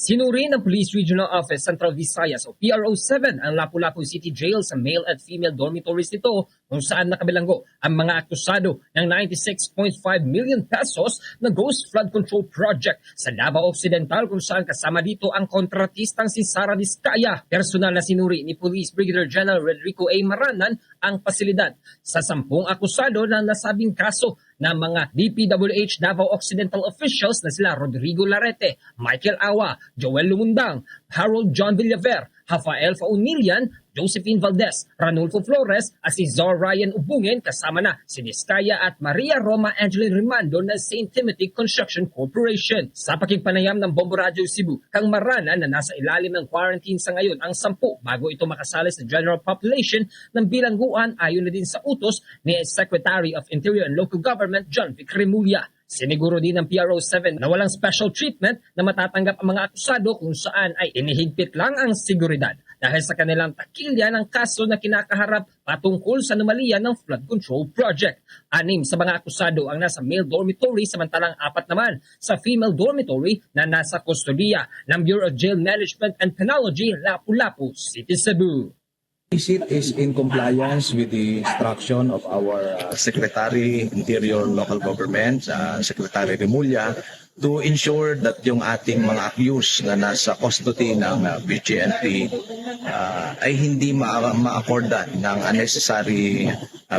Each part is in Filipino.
Sinuri ng Police Regional Office Central Visayas o PRO7 ang Lapu-Lapu City Jail sa male at female dormitories nito kung saan nakabilanggo ang mga akusado ng 96.5 million pesos na Ghost Flood Control Project sa Davao Occidental kung saan kasama dito ang kontratistang si Sara Vizcaya. Personal na sinuri ni Police Brigadier General Rodrigo A. Maranan ang pasilidad sa 10 akusado ng nasabing kaso ng mga DPWH Davao Occidental officials na sila Rodrigo Larete, Michael Awa, Joel Lumundang, Harold John Villaver, Rafael Faunilian, Josephine Valdez, Ranulfo Flores at si Zor Ryan Ubungen kasama na si Vizcaya at Maria Roma Angeline Rimando ng St. Timothy Construction Corporation. Sa pakigpanayam ng Bombo Radio Cebu, kang Maranan na nasa ilalim ng quarantine sa ngayon ang 10 bago ito makasali sa general population ng bilangguan ayon na din sa utos ni Secretary of Interior and Local Government John Vic Remulla. Siniguro din ng PRO7 na walang special treatment na matatanggap ang mga akusado kung saan ay inihigpit lang ang seguridad dahil sa kanilang takilya ng kaso na kinakaharap patungkol sa anomalya ng flood control project. 6 sa mga akusado ang nasa male dormitory samantalang 4 naman sa female dormitory na nasa kustodiya ng Bureau of Jail Management and Penology, Lapu-Lapu City, Cebu. Visit is in compliance with the instruction of our Secretary, Interior Local Government, Secretary Remulla, to ensure that yung ating mga accused na nasa custody ng BGNP ay hindi ma-accordan ng unnecessary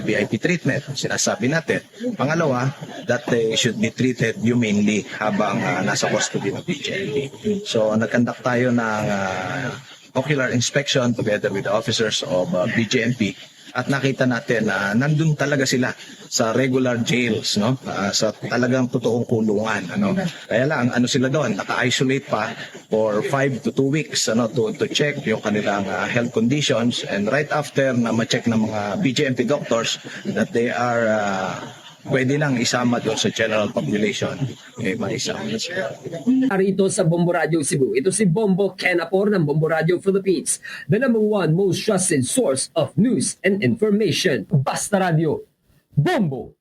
VIP treatment. Sinasabi natin. Pangalawa, that they should be treated humanely habang nasa custody ng BGNP. So nag-conduct tayo ng ocular inspection together with the officers of BGMP at nakita natin na nandun talaga sila sa regular jails, no? Sa talagang totoong kulungan, ano. Kaya lang ano sila doon, naka-isolate pa for 5 to 2 weeks, ano, to check yung kanilang health conditions, and right after na ma-check ng mga BGMP doctors that they are pwede lang isama doon sa general population, maisama. Narito sa Bombo Radio Cebu, ito si Bombo Ken Apor ng Bombo Radio Philippines, the #1 most trusted source of news and information. Basta Radio, Bombo!